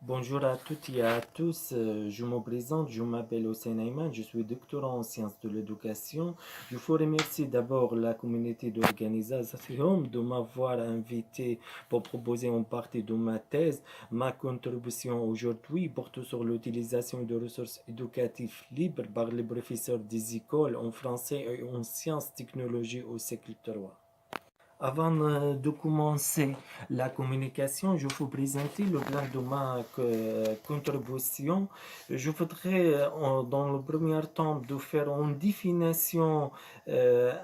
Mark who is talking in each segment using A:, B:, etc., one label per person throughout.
A: Bonjour à toutes et à tous, je me présente, je m'appelle Hossein Ayman, je suis doctorant en sciences de l'éducation. Je vous remercie d'abord la communauté d'organisation de m'avoir invité pour proposer une partie de ma thèse. Ma contribution aujourd'hui porte sur l'utilisation de ressources éducatives libres par les professeurs des écoles en français et en sciences technologies au siècle 3. Avant de commencer la communication, je vous présenter le plan de ma contribution. Je voudrais, dans le premier temps, de faire une définition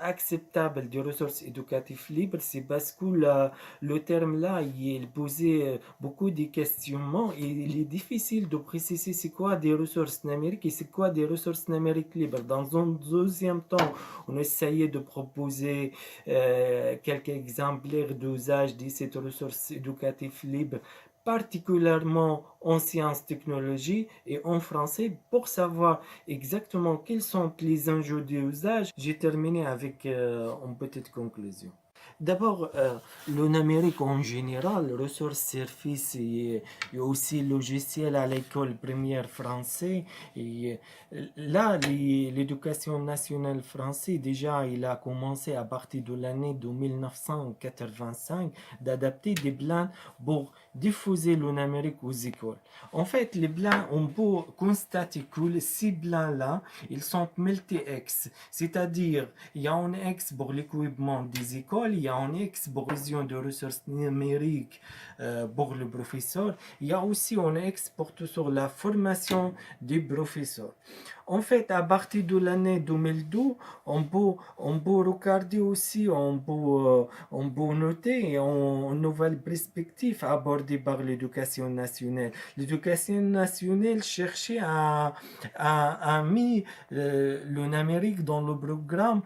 A: acceptable des ressources éducatives libres. C'est parce que le terme-là, il posait beaucoup de questionnements et il est difficile de préciser c'est quoi des ressources numériques et c'est quoi des ressources numériques libres. Dans un deuxième temps, on essayait de proposer quelques exemplaires d'usage de cette ressource éducative libre, particulièrement en sciences, technologies et en français. Pour savoir exactement quels sont les enjeux d'usage, j'ai terminé avec une petite conclusion. D'abord, le numérique en général, ressources, services et aussi logiciels à l'école primaire français. Et là, l'éducation nationale française, déjà, il a commencé à partir de l'année de 1985 d'adapter des plans pour diffuser le numérique aux écoles. En fait, les plans, on peut constater que ces plans-là, ils sont multi-ex, c'est-à-dire il y a un ex pour l'équipement des écoles, il y a un ex pour la vision de ressources numériques pour le professeur, il y a aussi un ex porte sur la formation des professeurs. En fait, à partir de l'année 2012, on peut regarder aussi, on peut noter une nouvelle perspective abordée par l'éducation nationale. L'éducation nationale cherchait à mis le numérique dans le programme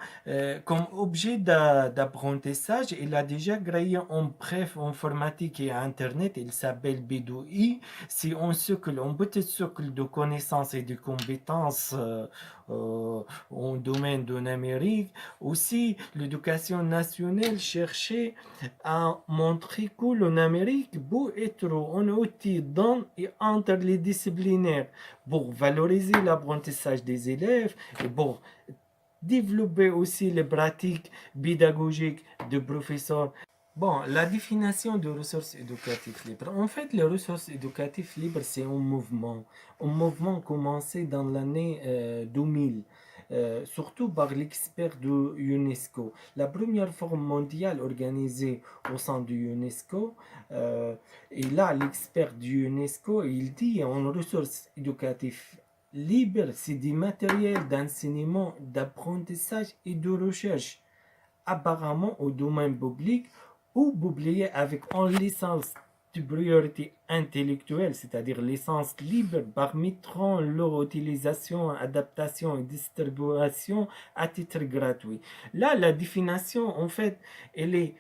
A: comme objet d'apprentissage. Il a déjà créé un bref informatique et Internet, il s'appelle B2I. C'est un petit socle de connaissances et de compétences en domaine de numérique. Aussi, l'éducation nationale cherchait à montrer que le numérique peut être un outil dans et entre les disciplinaires pour valoriser l'apprentissage des élèves et pour développer aussi les pratiques pédagogiques de professeurs. Bon, la définition de ressources éducatives libres. En fait, les ressources éducatives libres, c'est un mouvement. Un mouvement commencé dans l'année 2000. Surtout par l'expert de UNESCO. La première forum mondiale organisée au sein de UNESCO, et là, l'expert de UNESCO, il dit en ressources éducatives libres, c'est des matériels d'enseignement, d'apprentissage et de recherche, apparemment au domaine public ou publiés avec une licence de priorité intellectuelle, c'est-à-dire licence libre, permettront leur utilisation, adaptation et distribution à titre gratuit. Là, la définition, en fait, elle est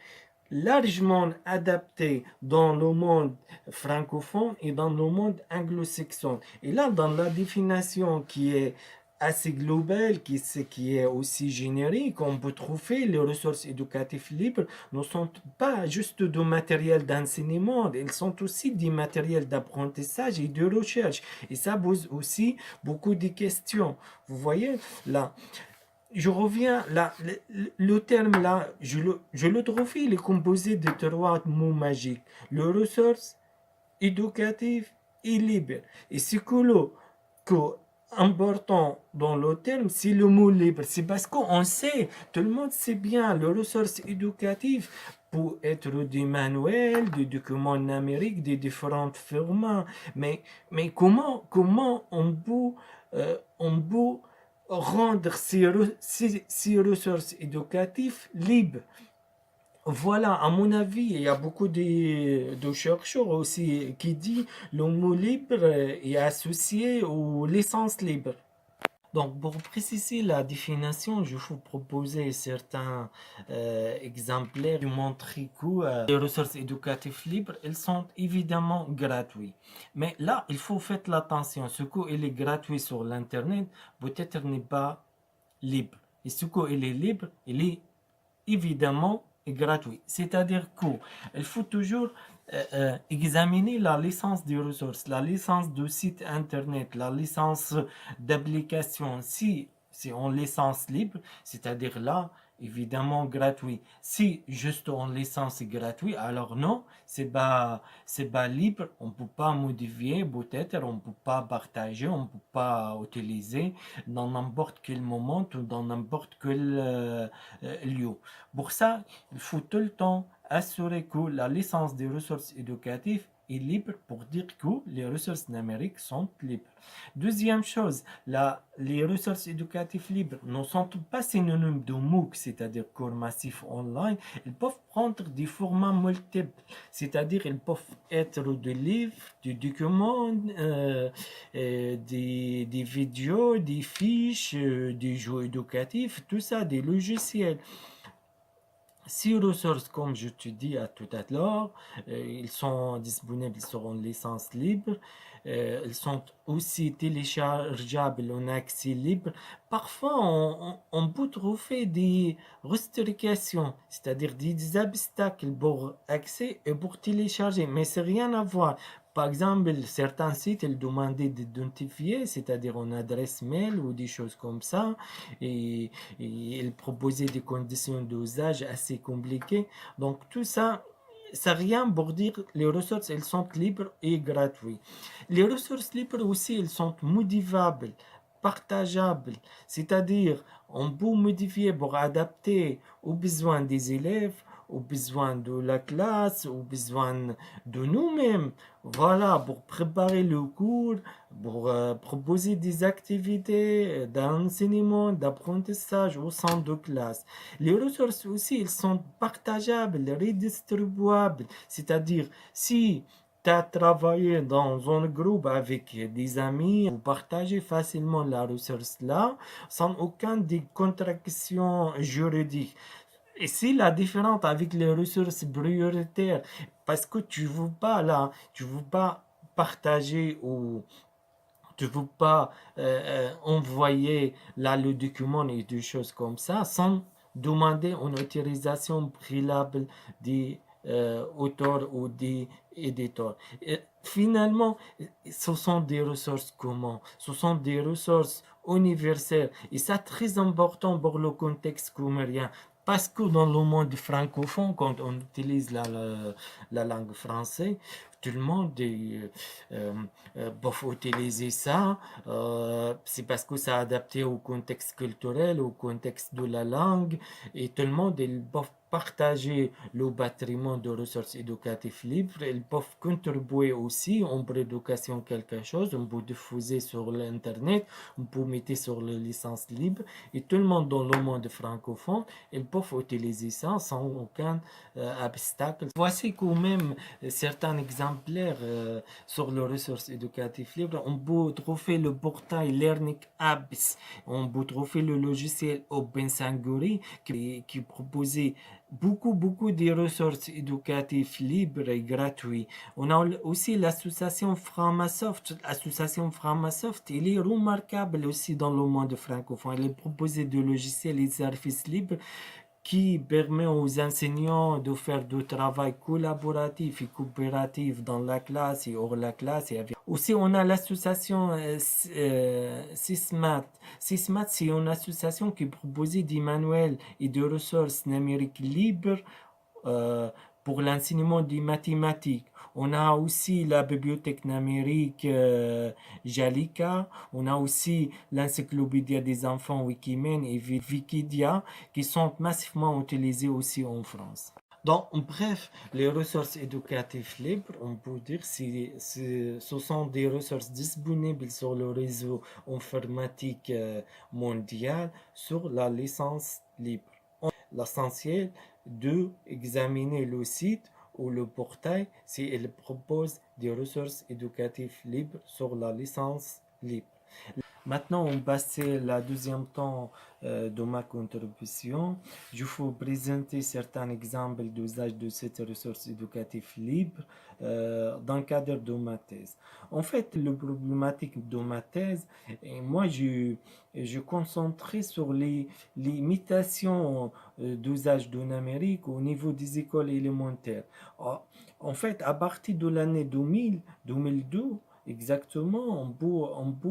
A: largement adaptée dans le monde francophone et dans le monde anglo-saxon. Et là, dans la définition qui est assez globale, qui est aussi générique, on peut trouver les ressources éducatives libres ne sont pas juste de matériel d'enseignement, elles sont aussi des matériels d'apprentissage et de recherche. Et ça pose aussi beaucoup de questions. Vous voyez, là, je reviens là, le terme là, je le trouve, il est composé de trois mots magiques. Le ressource éducative et libre. Et ce que important dans le terme, c'est le mot libre. C'est parce qu'on sait, tout le monde sait bien, les ressources éducatives pour être des manuels, des documents numériques, des différents formats. Mais comment on peut rendre ces ressources éducatives libres? Voilà, à mon avis, il y a beaucoup de chercheurs aussi qui disent que le mot libre est associé aux licences libres. Donc, pour préciser la définition, je vous proposer certains exemplaires de montrer que les ressources éducatives libres, elles sont évidemment gratuites. Mais là, il faut faire attention. Ce qu'il est gratuit sur l'Internet, peut-être n'est pas libre. Et ce qu'il est libre, il est évidemment gratuit. C'est-à-dire qu'il faut toujours examiner la licence des ressources, la licence de site internet, la licence d'application. Si en licence libre, c'est-à-dire là, évidemment gratuit. Si juste en licence gratuit, alors non, c'est pas libre, on peut pas modifier, peut-être, on peut pas partager, on peut pas utiliser dans n'importe quel moment ou dans n'importe quel lieu. Pour ça, il faut tout le temps assurer que la licence des ressources éducatives est libre pour dire que les ressources numériques sont libres. Deuxième chose, les ressources éducatives libres ne sont pas synonymes de MOOC, c'est-à-dire cours massifs online. Ils peuvent prendre des formats multiples, c'est-à-dire ils peuvent être des livres, des documents, des vidéos, des fiches, des jeux éducatifs, tout ça, des logiciels. Ces ressources, comme je te dis à tout à l'heure, ils sont disponibles sur une licence libre. Ils sont aussi téléchargeables en accès libre. Parfois, on peut trouver des restrictions, c'est-à-dire des obstacles pour accès et pour télécharger, mais c'est rien à voir. Par exemple, certains sites, ils demandaient d'identifier, c'est-à-dire une adresse mail ou des choses comme ça, et, et ils proposaient des conditions d'usage assez compliquées. Donc tout ça, c'est rien pour dire les ressources, elles sont libres et gratuites. Les ressources libres aussi, elles sont modifiables, partageables, c'est-à-dire on peut modifier pour adapter aux besoins des élèves, aux besoins de la classe, aux besoins de nous-mêmes. Voilà, pour préparer le cours, pour proposer des activités d'enseignement, d'apprentissage au sein de classe. Les ressources aussi, elles sont partageables, redistribuables, c'est-à-dire si tu as travaillé dans un groupe avec des amis, vous partagez facilement la ressource là, sans aucune des contractions juridiques. Et c'est la différence avec les ressources prioritaires, parce que tu ne veux pas là, tu ne veux pas partager ou tu ne veux pas envoyer là le document et des choses comme ça sans demander une autorisation préalable des auteurs ou des éditeurs. Et finalement, ce sont des ressources communes, ce sont des ressources universelles et ça très important pour le contexte comérien. Parce que dans le monde francophone, quand on utilise la langue française, tout le monde peuvent utiliser ça. C'est parce que c'est adapté au contexte culturel, au contexte de la langue, et tout le monde ils peuvent partager le patrimoine de ressources éducatives libres. Ils peuvent contribuer aussi en éducation quelque chose. On peut diffuser sur l'internet, on peut mettre sur les licences libres, et tout le monde dans le monde francophone, ils peuvent utiliser ça sans aucun obstacle. Voici quand même certains exemplaires sur les ressources éducatives libres. On peut trouver le portail Learning Apps, on peut trouver le logiciel Open Sangori qui proposait beaucoup de ressources éducatives libres et gratuites. On a aussi l'association Framasoft. L'association Framasoft, elle est remarquable aussi dans le monde francophone. Elle proposait des logiciels et services libres qui permet aux enseignants de faire du travail collaboratif et coopératif dans la classe et hors la classe. Aussi, on a l'association SysMath. SysMath, c'est une association qui propose des manuels et des ressources numériques libres euh, pour l'enseignement des mathématiques. On a aussi la bibliothèque numérique Jalika. On a aussi l'encyclopédie des enfants Wikimen et Wikidia qui sont massivement utilisés aussi en France. Donc, en bref, les ressources éducatives libres, on peut dire, ce sont des ressources disponibles sur le réseau informatique mondial sur la licence libre. L'essentiel de examiner le site ou le portail si il propose des ressources éducatives libres sur la licence libre. Maintenant, on passe la deuxième temps de ma contribution. Je vais présenter certains exemples d'usage de cette ressource éducative libre dans le cadre de ma thèse. En fait, le problématique de ma thèse, et moi, je concentrais sur les limitations d'usage de numérique au niveau des écoles élémentaires. Ah, En fait, à partir de l'année 2000, 2002, exactement, on peut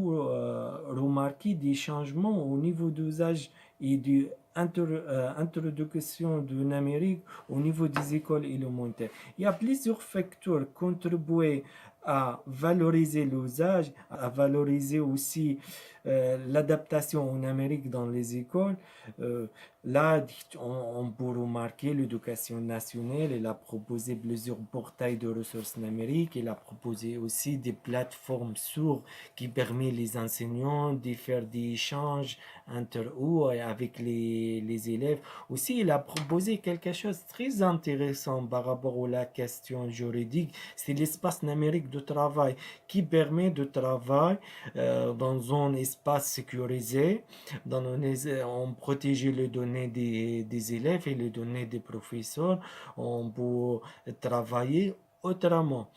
A: remarquer des changements au niveau d'usage et d'introduction du numérique au niveau des écoles élémentaires. Il y a plusieurs facteurs qui contribuent à valoriser l'usage, à valoriser aussi l'adaptation au numérique dans les écoles. Euh, Là, on peut remarquer l'éducation nationale, elle a proposé plusieurs portails de ressources numériques, elle a proposé aussi des plateformes sourdes qui permettent les enseignants de faire des échanges entre eux et avec les élèves. Aussi, elle a proposé quelque chose de très intéressant par rapport à la question juridique, c'est l'espace numérique de travail qui permet de travailler dans un espace sécurisé, on protège les données des élèves et les données des professeurs, on peut travailler autrement.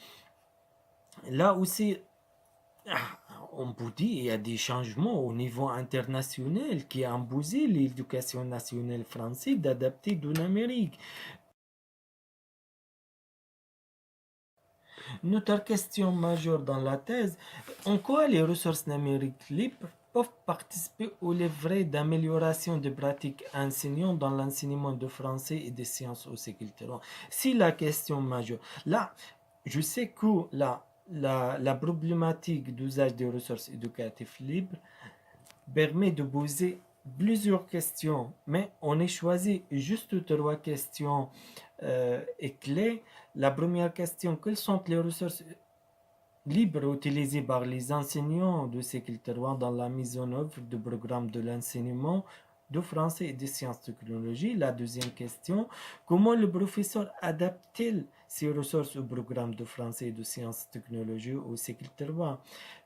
A: Là aussi, on peut dire qu'il y a des changements au niveau international qui ont imposé l'éducation nationale française d'adapter de l'Amérique. Notre question majeure dans la thèse, en quoi les ressources numériques libres peuvent participer au livret d'amélioration des pratiques enseignantes dans l'enseignement de français et des sciences au cycle 3. Si la question majeure, là, je sais que la problématique d'usage des ressources éducatives libres permet de poser plusieurs questions, mais on a choisi juste trois questions et clés. La première question, quelles sont les ressources libres utilisées par les enseignants de cycle 3 dans la mise en œuvre du programme de l'enseignement de français et de sciences technologies? La deuxième question, comment le professeur adapte-t-il ces ressources au programme de français et de sciences technologies au cycle 3?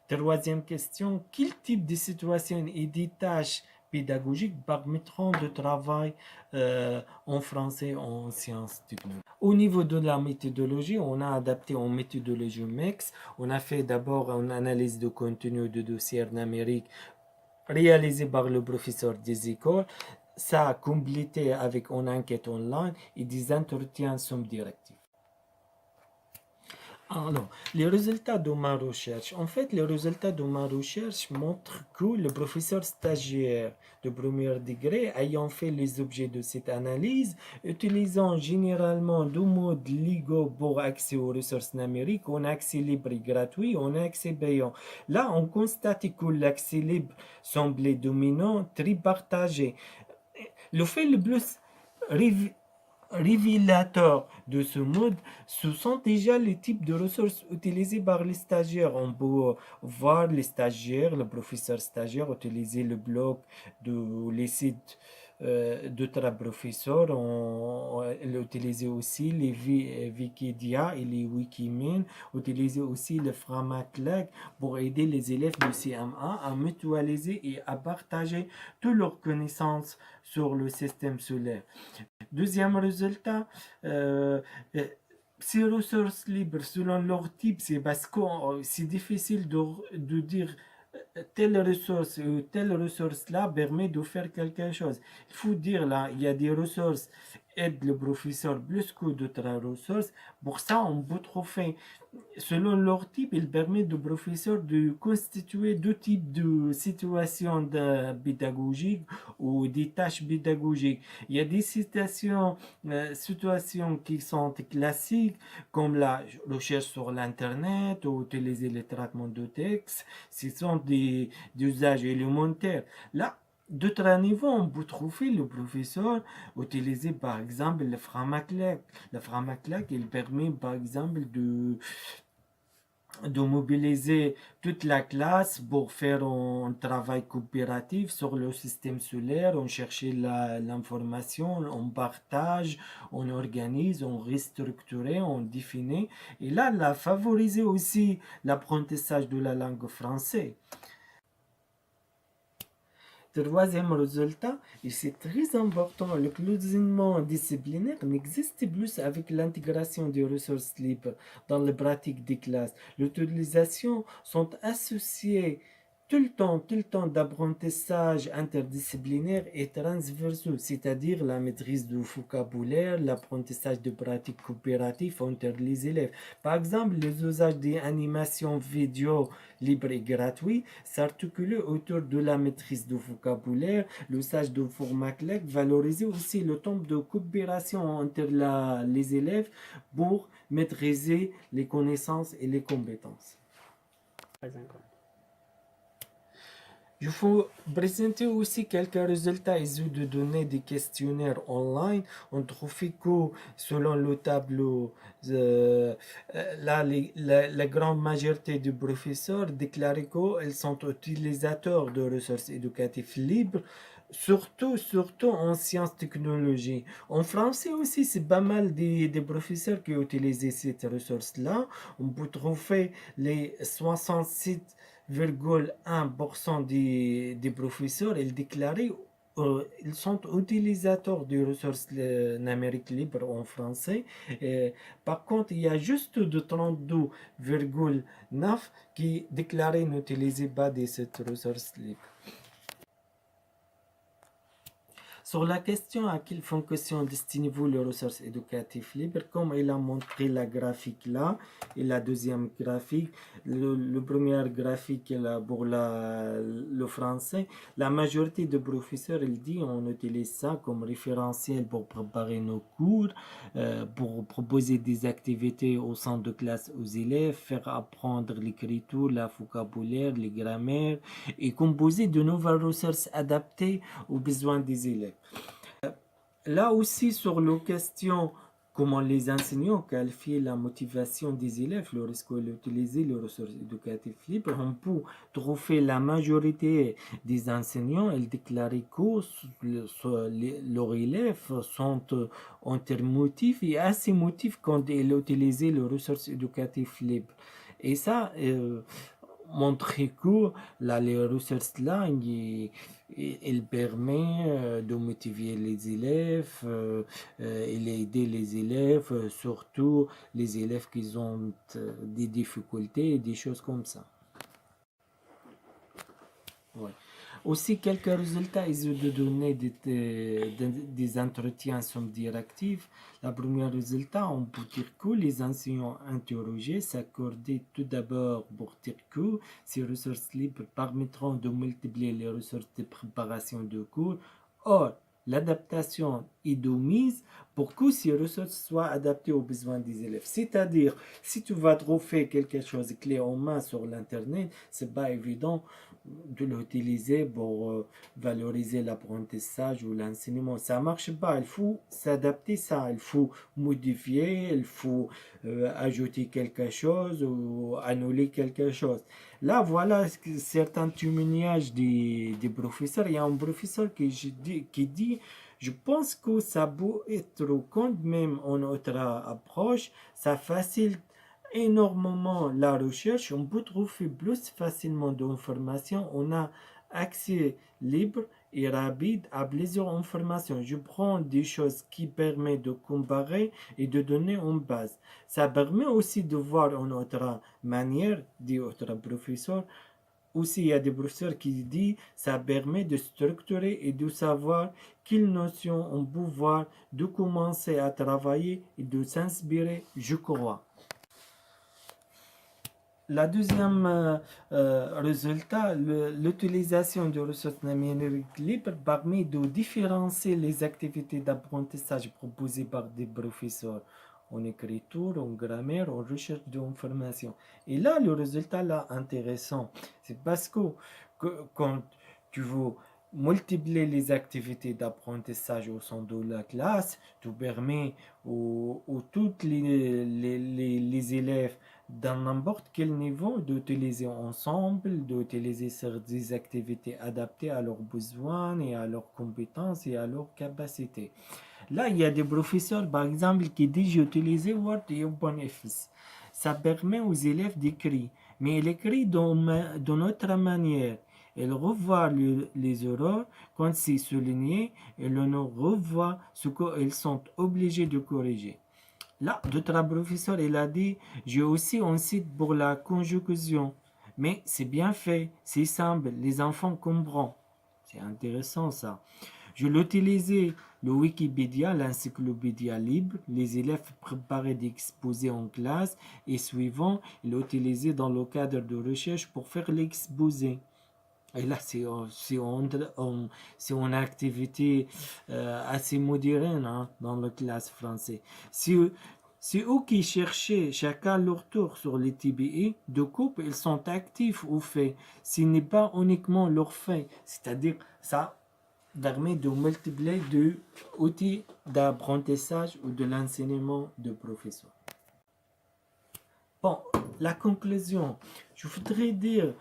A: Troisième question, quel type de situation et des tâches pédagogiques permettront de travailler en français en sciences technologiques? Au niveau de la méthodologie, on a adapté en méthodologie mixte. On a fait d'abord une analyse de contenu de dossiers numériques réalisé par le professeur des écoles. Ça a complété avec une enquête online et des entretiens somme directifs. Alors, les résultats de ma recherche. En fait, les résultats de ma recherche montrent que le professeur stagiaire de premier degré ayant fait les objets de cette analyse, utilisant généralement deux modes légaux pour accès aux ressources numériques, on a accès libre et gratuit, on a accès payant. Là, on constate que l'accès libre semblait dominant, très partagé. Le fait le plus révélateur de ce mode, ce sont déjà les types de ressources utilisées par les stagiaires. On peut voir les stagiaires, le professeur stagiaire utiliser le blog de les sites d'autres professeurs. On utilisait aussi les Wikidata et les Wikimin, utiliser aussi le Framaclac pour aider les élèves du CM1 à mutualiser et à partager toutes leurs connaissances sur le système solaire. Deuxième résultat, ces ressources libres, selon leur type, c'est parce que c'est difficile de dire telle ressource ou telle ressource là permet de faire quelque chose. Il faut dire là, il y a des ressources aident le professeur plus que d'autres ressources. Pour ça, on peut trouver selon leur type, il permet aux professeurs de constituer deux types de situations pédagogiques ou des tâches pédagogiques. Il y a des situations qui sont classiques, comme la recherche sur l'Internet ou utiliser les traitements de texte. Ce sont des usages élémentaires. Là, d'autres niveaux, on peut trouver le professeur utiliser par exemple le Framaclac. Le Framaclac, il permet par exemple de mobiliser toute la classe pour faire un travail coopératif sur le système solaire, on cherche l'information, on partage, on organise, on restructure, on définit. Et là, favoriser aussi l'apprentissage de la langue française. Troisième résultat, et c'est très important, le cloisonnement disciplinaire n'existe plus avec l'intégration des ressources libres dans les pratiques des classes. L'utilisation sont associées tout le temps d'apprentissage interdisciplinaire et transversaux, c'est-à-dire la maîtrise du vocabulaire, l'apprentissage de pratiques coopératives entre les élèves. Par exemple, les usages des animations vidéo libres et gratuits s'articulent autour de la maîtrise du vocabulaire, l'usage de formats clés, valoriser aussi le temps de coopération entre les élèves pour maîtriser les connaissances et les compétences. Il faut présenter aussi quelques résultats issus de données des questionnaires online. On trouve que selon le tableau, la grande majorité des professeurs déclarent qu'ils sont utilisateurs de ressources éducatives libres, surtout en sciences technologies. En français aussi, c'est pas mal des professeurs qui utilisent cette ressource-là. On peut trouver les 67,1% des professeurs, ils déclaraient ils sont utilisateurs des ressources numériques libres en français. Par contre, il y a juste de 32,9% qui déclaraient n'utiliser pas de cette ressource libre. Sur la question à quelle fonction destinez-vous les ressources éducatives libres, comme il a montré la graphique là, et la deuxième graphique, le premier graphique là pour le français, la majorité des professeurs, il dit, on utilise ça comme référentiel pour préparer nos cours, pour proposer des activités au sein de classe aux élèves, faire apprendre l'écriture, la vocabulaire, les grammaires, et composer de nouvelles ressources adaptées aux besoins des élèves. Là aussi, sur la question comment les enseignants qualifient la motivation des élèves lorsqu'ils utilisent les ressources éducatives libres, on peut trouver la majorité des enseignants, ils déclarent que leurs élèves sont entre motifs et assez motifs quand ils utilisent les ressources éducatives libres. Et ça, montrer que les ressources là, il permet de motiver les élèves, il aider les élèves, surtout les élèves qui ont des difficultés et des choses comme ça. Ouais. Aussi, quelques résultats issus de données des entretiens sont directifs. Le premier résultat, on peut dire que les enseignants interrogés s'accordaient tout d'abord pour dire que ces ressources libres permettront de multiplier les ressources de préparation de cours. Or, l'adaptation est de mise pour que ces ressources soient adaptées aux besoins des élèves. C'est-à-dire, si tu vas trouver quelque chose clé en main sur l'Internet, c'est pas évident de l'utiliser pour valoriser l'apprentissage ou l'enseignement. Ça marche pas. Il faut s'adapter ça. Il faut modifier, il faut ajouter quelque chose ou annuler quelque chose. Là, voilà certains témoignages des professeurs. Il y a un professeur qui dit, je pense que ça peut être quand même en autre approche, ça facilite énormément la recherche, on peut trouver plus facilement d'informations, on a accès libre et rapide à plusieurs informations. Je prends des choses qui permettent de comparer et de donner une base. Ça permet aussi de voir une autre manière, dit autre professeur. Aussi, il y a des professeurs qui disent ça permet de structurer et de savoir quelles notions on peut voir, de commencer à travailler et de s'inspirer, je crois. La deuxième résultat, l'utilisation de ressources numériques libres permet de différencier les activités d'apprentissage proposées par des professeurs en écriture, en grammaire, en recherche d'informations. Et là, le résultat là intéressant, c'est parce que quand tu veux multiplier les activités d'apprentissage au sein de la classe, tu permets aux tous les élèves dans n'importe quel niveau d'utiliser ensemble, d'utiliser des activités adaptées à leurs besoins et à leurs compétences et à leurs capacités. Là, il y a des professeurs, par exemple, qui disent j'utilise Word et OpenOffice. Ça permet aux élèves d'écrire, mais ils écrivent d'une autre manière. Il revoit les erreurs quand c'est souligné et l'on revoit ce qu'ils sont obligés de corriger. Là, d'autres professeurs, il a dit, j'ai aussi un site pour la conjugaison. Mais c'est bien fait, c'est simple, les enfants comprennent. C'est intéressant ça. Je l'utilisais, le Wikipédia, l'encyclopédie libre, les élèves préparaient des exposés en classe et suivant, ils l'utilisaient dans le cadre de recherche pour faire l'exposé. Et là, c'est une activité assez moderne hein, dans la classe française. C'est eux qui cherchaient chacun leur tour sur les TBI de coupe, ils sont actifs au fait. Ce n'est pas uniquement leur fait, c'est-à-dire ça permet de multiplier des outils d'apprentissage ou de l'enseignement de professeurs. Bon, la conclusion, je voudrais dire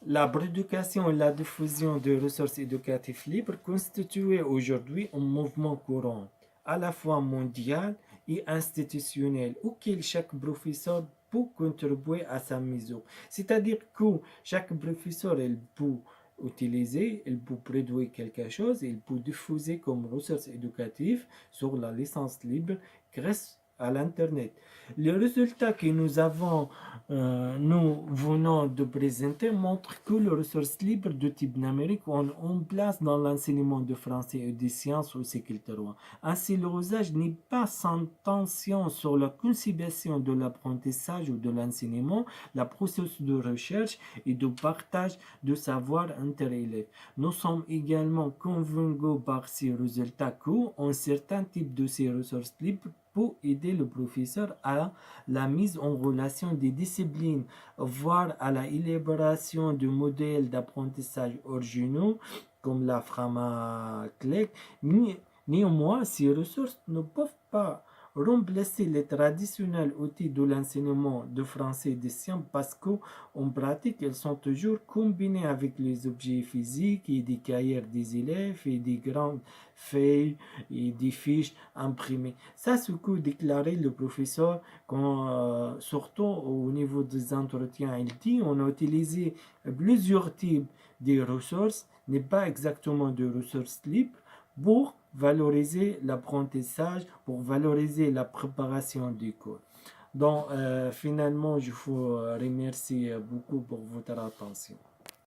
A: la production et la diffusion de ressources éducatives libres constituent aujourd'hui un mouvement courant, à la fois mondial et institutionnel, auquel chaque professeur peut contribuer à sa mesure. C'est-à-dire que chaque professeur il peut utiliser, il peut produire quelque chose, il peut diffuser comme ressources éducatives sur la licence libre grâce à l'Internet. Les résultats que nous venons de présenter montrent que les ressources libres de type numérique ont une place dans l'enseignement de français et des sciences au siècle III. Ainsi, leur usage n'est pas sans tension sur la conciliation de l'apprentissage ou de l'enseignement, la processus de recherche et de partage de savoir entre élèves. Nous sommes également convaincus par ces résultats qu'un certain type de ces ressources libres pour aider le professeur à la mise en relation des disciplines, voire à la élaboration de modèles d'apprentissage originaux comme la Framaclec. Néanmoins, ces ressources ne peuvent pas remplacer les traditionnels outils de l'enseignement de français et de sciences parce qu'en pratique, elles sont toujours combinées avec les objets physiques et des cahiers des élèves et des grandes feuilles et des fiches imprimées. Ça, ce que déclarait le professeur quand, surtout au niveau des entretiens, il dit on a utilisé plusieurs types de ressources, n'est pas exactement de ressources libres, pour valoriser l'apprentissage, pour valoriser la préparation du cours. Donc, finalement, je vous remercie beaucoup pour votre attention.